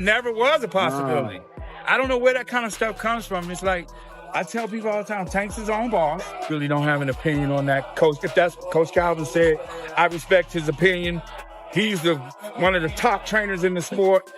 never was a possibility. I don't know where that kind of stuff comes from. It's like, I tell people all the time, Tank's his own boss. Really don't have an opinion on that. Coach, if that's what Coach Calvin said, I respect his opinion. He's one of the top trainers in the sport.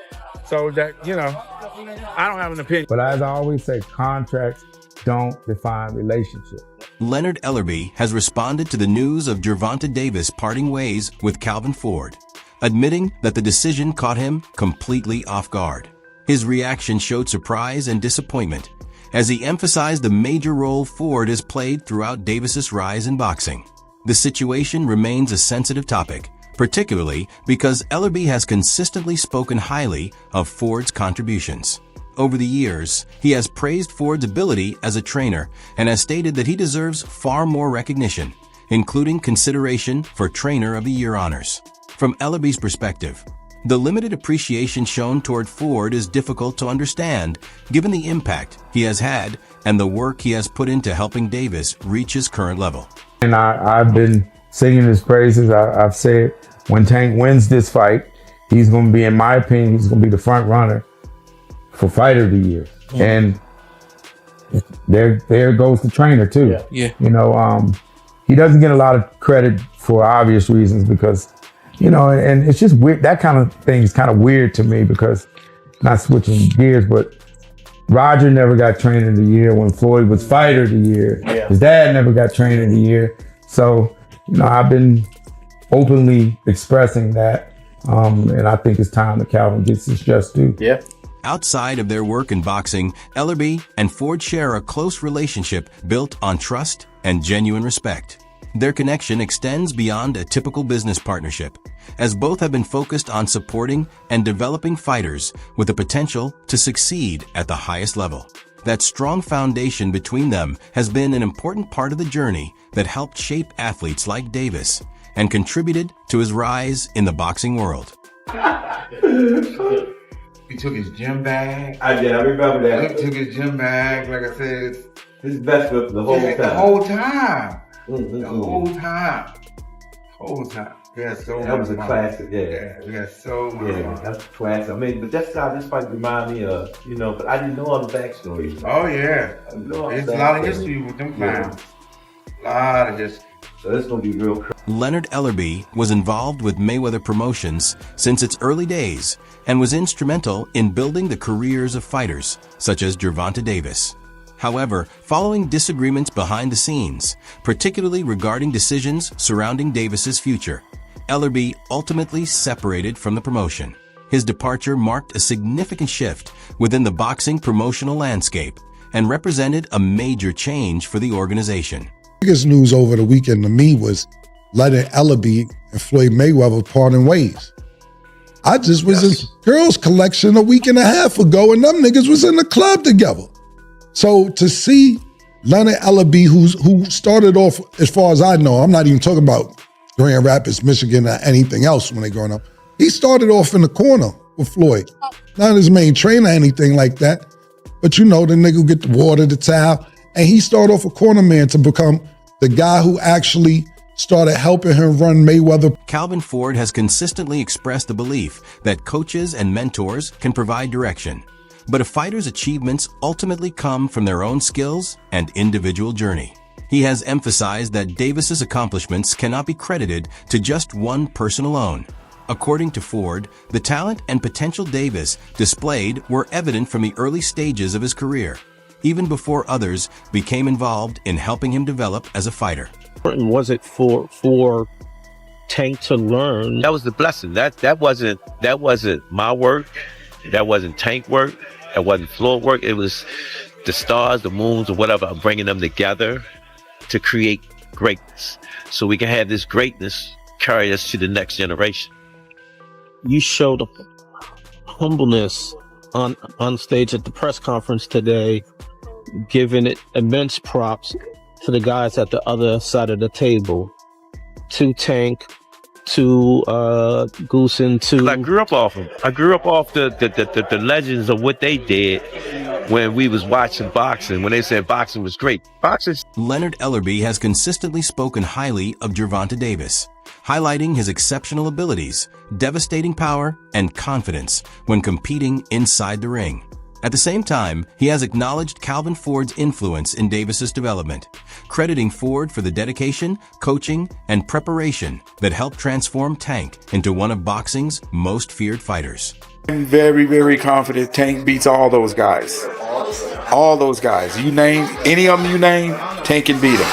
So that, I don't have an opinion. But as I always say, contracts don't define relationships. Leonard Ellerbe has responded to the news of Gervonta Davis parting ways with Calvin Ford, admitting that the decision caught him completely off guard. His reaction showed surprise and disappointment as he emphasized the major role Ford has played throughout Davis's rise in boxing. The situation remains a sensitive topic, particularly because Ellerbe has consistently spoken highly of Ford's contributions. Over the years, he has praised Ford's ability as a trainer and has stated that he deserves far more recognition, including consideration for Trainer of the Year honors. From Ellerbe's perspective, the limited appreciation shown toward Ford is difficult to understand given the impact he has had and the work he has put into helping Davis reach his current level. And I've been singing his praises. I've said when Tank wins this fight, he's going to be, in my opinion, he's going to be the front runner for Fighter of the Year. And there goes the trainer too. Yeah. He doesn't get a lot of credit for obvious reasons because, and it's just weird. That kind of thing is kind of weird to me because, not switching gears, but Roger never got Trainer of the Year when Floyd was Fighter of the Year. Yeah. His dad never got Trainer of the Year. So, I've been openly expressing that. And I think it's time that Calvin gets his just due. Yeah. Outside of their work in boxing, Ellerbe and Ford share a close relationship built on trust and genuine respect. Their connection extends beyond a typical business partnership, as both have been focused on supporting and developing fighters with the potential to succeed at the highest level. That strong foundation between them has been an important part of the journey that helped shape athletes like Davis and contributed to his rise in the boxing world. He took his gym bag. I remember that. He took his gym bag, like I said. His best for the whole time. The whole time. Mm-hmm. The whole time. Whole time. Yeah, so that was a fun. classic, yeah. We had so much fun. That's a classic. I mean, but that's how this fight reminded me of, but I didn't know all the backstories. Oh, yeah. There's a lot of history with them clowns. A lot of history. So this is going to be real crazy. Leonard Ellerbe was involved with Mayweather Promotions since its early days and was instrumental in building the careers of fighters such as Gervonta Davis. However, following disagreements behind the scenes, particularly regarding decisions surrounding Davis's future, Ellerbe ultimately separated from the promotion. His departure marked a significant shift within the boxing promotional landscape and represented a major change for the organization. The biggest news over the weekend to me was Leonard Ellerbe and Floyd Mayweather parting ways. I just was in girls' collection a week and a half ago, and them niggas was in the club together. So to see Leonard Ellerbe, who started off, as far as I know, I'm not even talking about Grand Rapids, Michigan, or anything else when they growing up. He started off in the corner with Floyd. Not his main trainer or anything like that, but the nigga who get the water, the towel, and he started off a corner man to become the guy who actually started helping him run Mayweather. Calvin Ford has consistently expressed the belief that coaches and mentors can provide direction, but a fighter's achievements ultimately come from their own skills and individual journey. He has emphasized that Davis's accomplishments cannot be credited to just one person alone. According to Ford, the talent and potential Davis displayed were evident from the early stages of his career, even before others became involved in helping him develop as a fighter. Was it for Tank to learn? That was the blessing. That wasn't my work. That wasn't Tank work. That wasn't Floyd work. It was the stars, the moons, or whatever. I'm bringing them together to create greatness, so we can have this greatness carry us to the next generation. You showed humbleness on stage at the press conference today, giving it immense props to the guys at the other side of the table, to Tank, to Goosen, to... I grew up off them. I grew up off the legends of what they did when we was watching boxing, when they said boxing was great. Boxing. Leonard Ellerbe has consistently spoken highly of Gervonta Davis, highlighting his exceptional abilities, devastating power, and confidence when competing inside the ring. At the same time, he has acknowledged Calvin Ford's influence in Davis's development, crediting Ford for the dedication, coaching, and preparation that helped transform Tank into one of boxing's most feared fighters. I'm very, very confident Tank beats all those guys. All those guys. You name, any of them you name, Tank can beat them.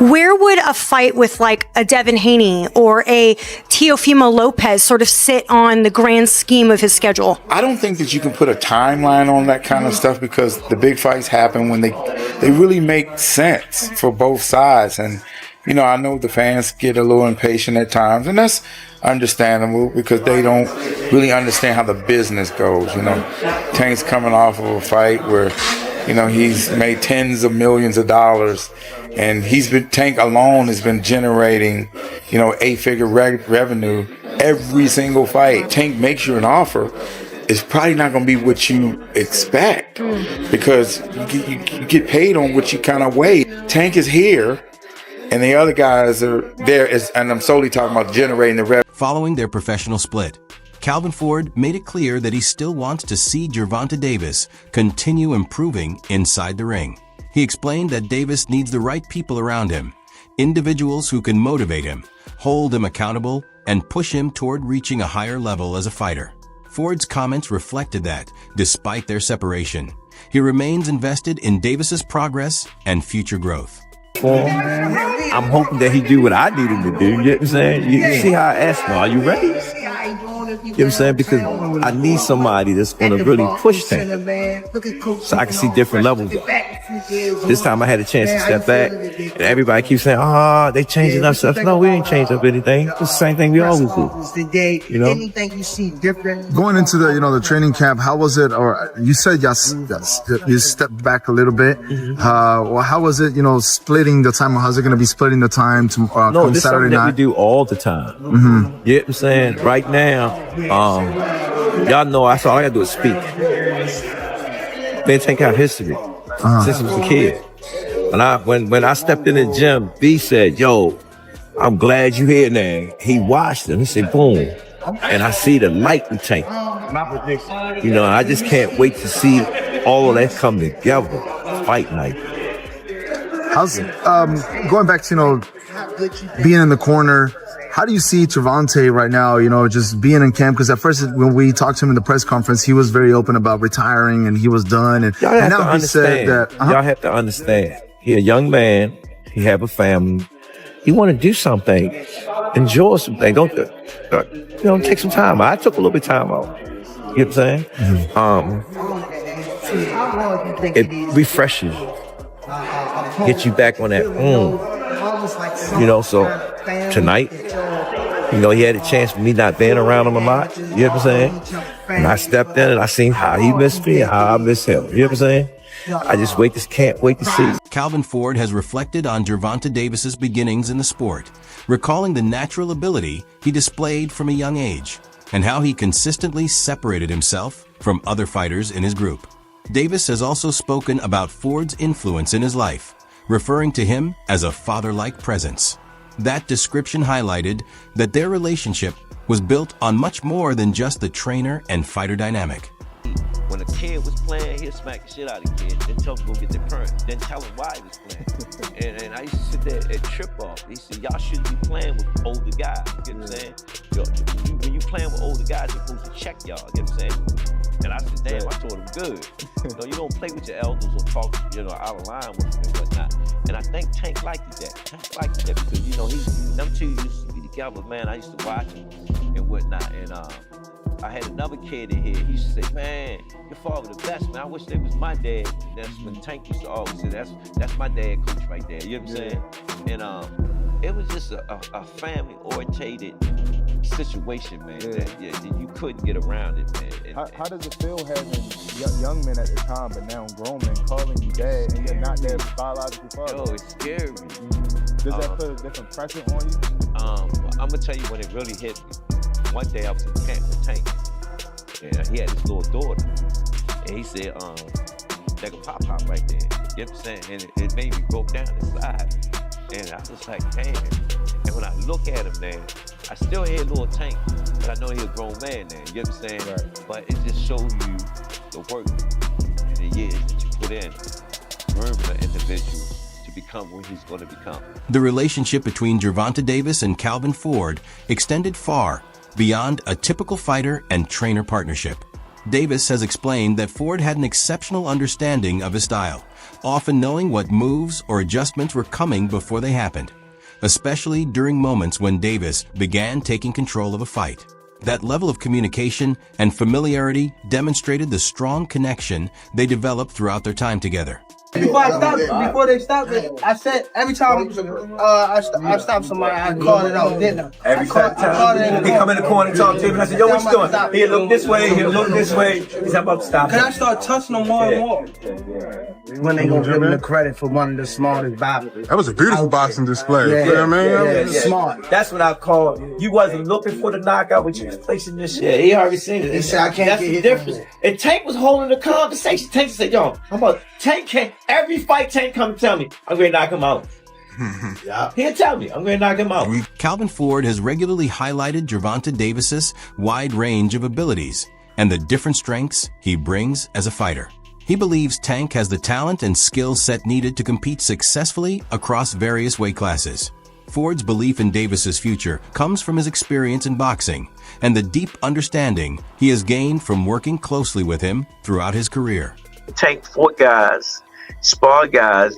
Where would a fight with like a Devin Haney or a Teofimo Lopez sort of sit on the grand scheme of his schedule? I don't think that you can put a timeline on that kind of stuff because the big fights happen when they really make sense for both sides. And, you know, I know the fans get a little impatient at times, and that's understandable because they don't really understand how the business goes. You know, Tank's coming off of a fight where, you know, he's made tens of millions of dollars, and Tank alone has been generating, you know, 8-figure revenue every single fight. Tank makes you an offer, it's probably not going to be what you expect because you get paid on what you kind of weigh. Tank is here, and the other guys are there, and I'm solely talking about generating the revenue. Following their professional split, Calvin Ford made it clear that he still wants to see Gervonta Davis continue improving inside the ring. He explained that Davis needs the right people around him, individuals who can motivate him, hold him accountable, and push him toward reaching a higher level as a fighter. Ford's comments reflected that, despite their separation, he remains invested in Davis's progress and future growth. I'm hoping that he do what I need him to do. You know what I'm saying? You see how I asked him, are you ready? You know what I'm saying? Because I need somebody that's going to really push things so I can see different levels of it. This time I had a chance to step back, and everybody keeps saying, they changing up stuff. No, we ain't changed up anything. It's the same thing we always do. You know? Anything you see different? Going into the, the training camp, how was it? Or you said yes, you stepped back a little bit. Well, how was it, splitting the time? How's it going to be splitting the time to No, this is Saturday something that night? we do all the time. You know what I'm saying? Right now, y'all know all I gotta do is speak. Been taking out history since I was a kid. When I stepped in the gym, B said, "Yo, I'm glad you here now." He watched him. He said, "Boom," and I see the light in Tank. I just can't wait to see all of that come together. Fight night. How's going back to being in the corner? How do you see Gervonta right now? Just being in camp, because at first when we talked to him in the press conference, he was very open about retiring and he was done. And now he said that y'all have to understand. He a young man. He have a family. He want to do something, enjoy something. Don't take some time. I took a little bit of time out. You know what I'm saying? It refreshes you. Get you back on that. So tonight, he had a chance for me not being around him a lot. You know what I'm saying? And I stepped in and I seen how he missed me and how I missed him. You know what I'm saying? I just can't wait to see. Calvin Ford has reflected on Gervonta Davis's beginnings in the sport, recalling the natural ability he displayed from a young age and how he consistently separated himself from other fighters in his group. Davis has also spoken about Ford's influence in his life, referring to him as a father-like presence. That description highlighted that their relationship was built on much more than just the trainer and fighter dynamic. When a kid was playing, he'd smack the shit out of the kid, then tell him to go get their parent, then tell him why he was playing. and I used to sit there and trip off. He said, y'all shouldn't be playing with older guys. You know what I'm saying? When you playing with older guys, you're supposed to check y'all. You know what I'm saying? And I said, damn, I told him good. You don't play with your elders or talk, out of line with them and whatnot. And I think Tank liked that. Tank liked that because, them two used to be together, man. I used to watch him and whatnot. And I had another kid in here. He used to say, man, your father the best, man. I wish they was my dad. That's when Tank used to always say, that's my dad coach right there. You know what I'm saying? And it was just a family-orientated situation, man, that you couldn't get around it, man. How does it feel having young men at the time, but now grown men calling you dad, and you're not their biological father? Oh, it's scary. Does that put a different pressure on you? I'm gonna tell you when it really hit me. One day I was in camp with Tank, and he had his little daughter, and he said, like a pop right there. You know what I'm saying? And it made me broke down inside. And I was like, damn. And when I look at him, man, I still hear Lil Tank, but I know he's a grown man now. You understand? Right. But it just shows you the work and the years that you put in, grooming an individual to become what he's going to become. The relationship between Gervonta Davis and Calvin Ford extended far beyond a typical fighter and trainer partnership. Davis has explained that Ford had an exceptional understanding of his style, often knowing what moves or adjustments were coming before they happened, especially during moments when Davis began taking control of a fight. That level of communication and familiarity demonstrated the strong connection they developed throughout their time together. Before they stopped it, I said every time I stopped somebody, I called it out, didn't I? Every time he come in the corner and talk to him, and I said, yo, what you doing? He'll look this way, he'll look this way. He's about to stop. Cause I start touching them more and more. When they gonna give him the credit for one of the smartest boxers. That was a beautiful boxing display. Yeah, You know what I mean? Smart. That's what I call, you wasn't looking for the knockout, but you was placing this shit. Yeah, he already seen it. He said, I can't That's get the hit. difference. And Tank was holding the conversation. Tank said, yo, how about Tank can't, every fight Tank come and tell me, I'm going to knock him out. Yeah. He'll tell me, I'm going to knock him out. Calvin Ford has regularly highlighted Gervonta Davis's wide range of abilities and the different strengths he brings as a fighter. He believes Tank has the talent and skill set needed to compete successfully across various weight classes. Ford's belief in Davis's future comes from his experience in boxing and the deep understanding he has gained from working closely with him throughout his career. Tank fought guys, spar guys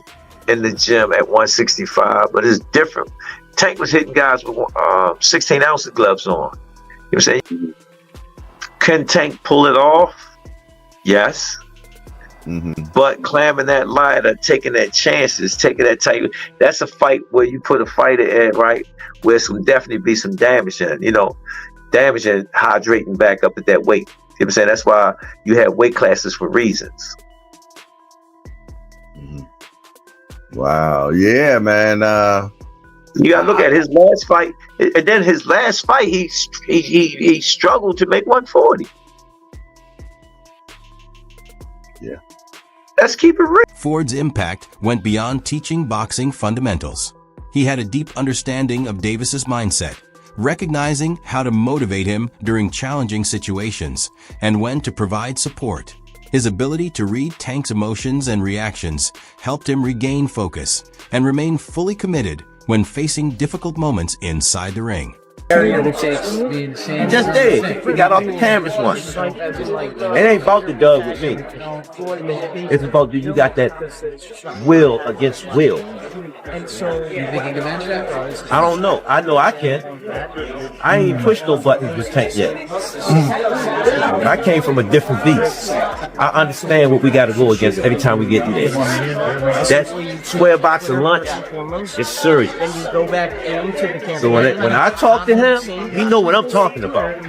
in the gym at 165, but it's different. Tank was hitting guys with 16-ounce gloves on. You know what I'm saying? Can Tank pull it off? Yes. But climbing that ladder, taking that chances, taking that type, that's a fight where you put a fighter in, right, where some definitely be some damage in, damage and hydrating back up at that weight. You know what I'm saying? That's why you have weight classes for reasons. Wow. Yeah, man. You gotta look at his last fight, and then his last fight, he struggled to make 140. Yeah. Let's keep it real. Ford's impact went beyond teaching boxing fundamentals. He had a deep understanding of Davis's mindset, recognizing how to motivate him during challenging situations and when to provide support. His ability to read Tank's emotions and reactions helped him regain focus and remain fully committed when facing difficult moments inside the ring. He just did. He got off the canvas once. It ain't about the dub with me. It's about, do you got that will against will? I don't know. I know I can. I ain't pushed no buttons with Tank yet. I came from a different beast. I understand what we got to go against every time we get there. That square box of lunch is serious. So when I talk to him, he know what I'm talking about.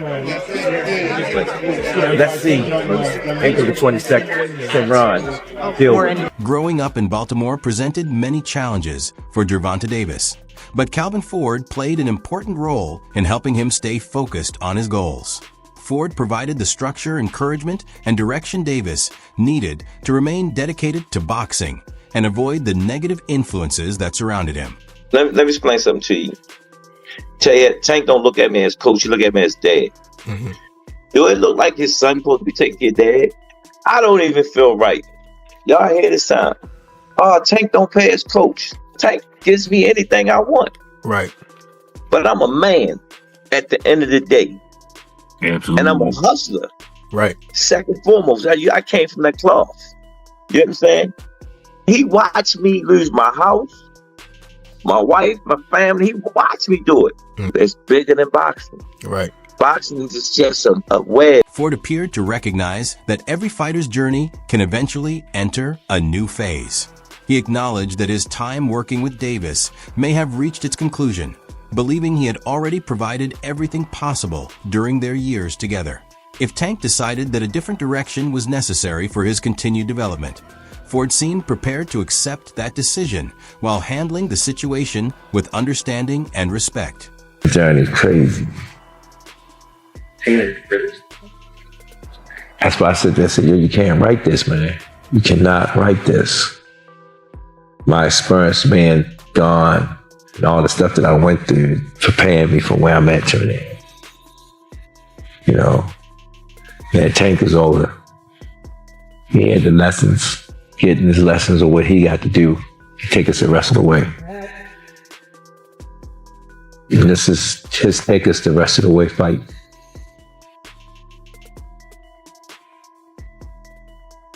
Let's see. April the 22nd, Tim Ron. Growing up in Baltimore presented many challenges for Gervonta Davis, but Calvin Ford played an important role in helping him stay focused on his goals. Ford provided the structure, encouragement, and direction Davis needed to remain dedicated to boxing and avoid the negative influences that surrounded him. Let me explain something to you. Tank don't look at me as coach, he look at me as dad. Do it look like his son supposed to be taking care of dad? I don't even feel right. Y'all hear this time? Tank don't pay his coach. Tank gives me anything I want. Right. But I'm a man at the end of the day. Absolutely. And I'm a hustler. Right. Second foremost, I came from that cloth. You know what I'm saying? He watched me lose my house, my wife, my family. He watched me do it. It's bigger than boxing. Right. Boxing is just a web. Ford appeared to recognize that every fighter's journey can eventually enter a new phase. He acknowledged that his time working with Davis may have reached its conclusion, believing he had already provided everything possible during their years together. If Tank decided that a different direction was necessary for his continued development, Ford seemed prepared to accept that decision while handling the situation with understanding and respect. The journey's crazy. That's why I said this. You can't write this, man. You cannot write this. My experience being gone and all the stuff that I went through preparing me for where I'm at today. You know, man, Tank was older. He had the lessons, getting his lessons of what he got to do to take us the rest of the way. And this is his take us the rest of the way fight.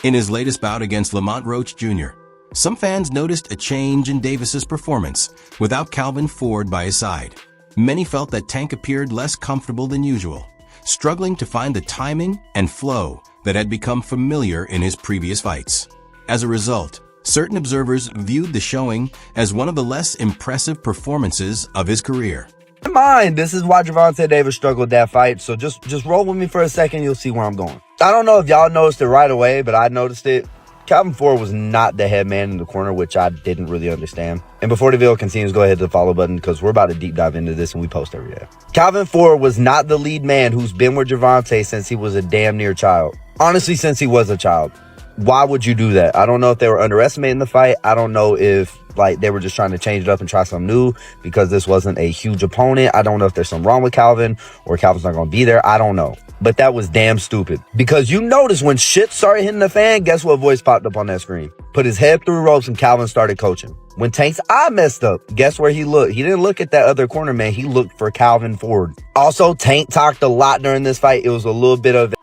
In his latest bout against Lamont Roach Jr., some fans noticed a change in Davis's performance without Calvin Ford by his side. Many felt that Tank appeared less comfortable than usual, struggling to find the timing and flow that had become familiar in his previous fights. As a result, certain observers viewed the showing as one of the less impressive performances of his career. In mind, this is why Gervonta Davis struggled that fight, so just roll with me for a second, you'll see where I'm going. I don't know if y'all noticed it right away, but I noticed it. Calvin Ford was not the head man in the corner, which I didn't really understand. And before the video continues, go ahead to the follow button because we're about to deep dive into this and we post every day. Calvin Ford was not the lead man who's been with Gervonta since he was a damn near child. Honestly, since he was a child. Why would you do that? I don't know if they were underestimating the fight. I don't know if they were just trying to change it up and try something new because this wasn't a huge opponent. I don't know if there's something wrong with Calvin or Calvin's not going to be there. I don't know. But that was damn stupid. Because you notice when shit started hitting the fan, guess what voice popped up on that screen? Put his head through ropes and Calvin started coaching. When Tank's eye messed up, guess where he looked? He didn't look at that other corner man. He looked for Calvin Ford. Also, Tank talked a lot during this fight. It was a little bit of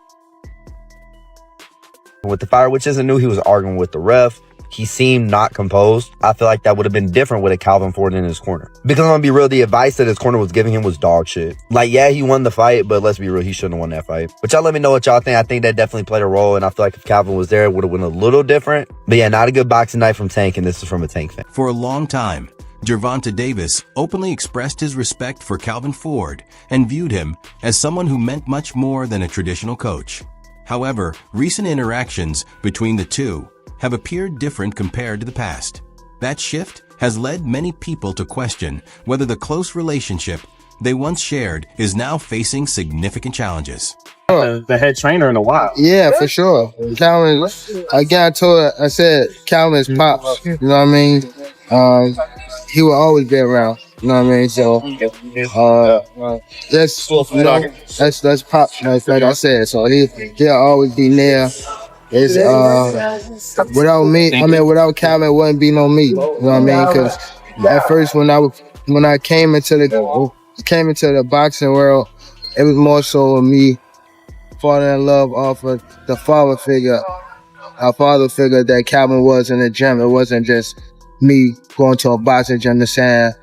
with the fire, which isn't new. He was arguing with the ref. He seemed not composed. I feel like that would have been different with a Calvin Ford in his corner. Because I'm gonna be real, the advice that his corner was giving him was dog shit. Like, yeah, he won the fight, but let's be real, he shouldn't have won that fight. But y'all let me know what y'all think. I think that definitely played a role, and I feel like if Calvin was there, it would have went a little different. But yeah, not a good boxing night from Tank, and this is from a Tank fan. For a long time, Gervonta Davis openly expressed his respect for Calvin Ford and viewed him as someone who meant much more than a traditional coach. However, recent interactions between the two have appeared different compared to the past. That shift has led many people to question whether the close relationship they once shared is now facing significant challenges. The head trainer in a while. Yeah, for sure. Calvin, again, I said Calvin's pops. You know what I mean? He will always be around. You know what I mean? So, that's pops, like I said. So he'll always be there. It's without me, without Calvin, it wouldn't be no me. You know what I mean? Because at first, when I came into the boxing world, it was more so of me falling in love off of the father figure that Calvin was in the gym. It wasn't just me going to a boxing gym to saying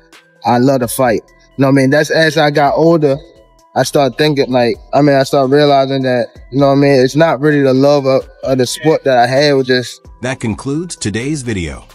I love to fight. You know what I mean? That's as I got older, I started thinking I started realizing that, you know what I mean, it's not really the love of the sport that I had, it was just... That concludes today's video.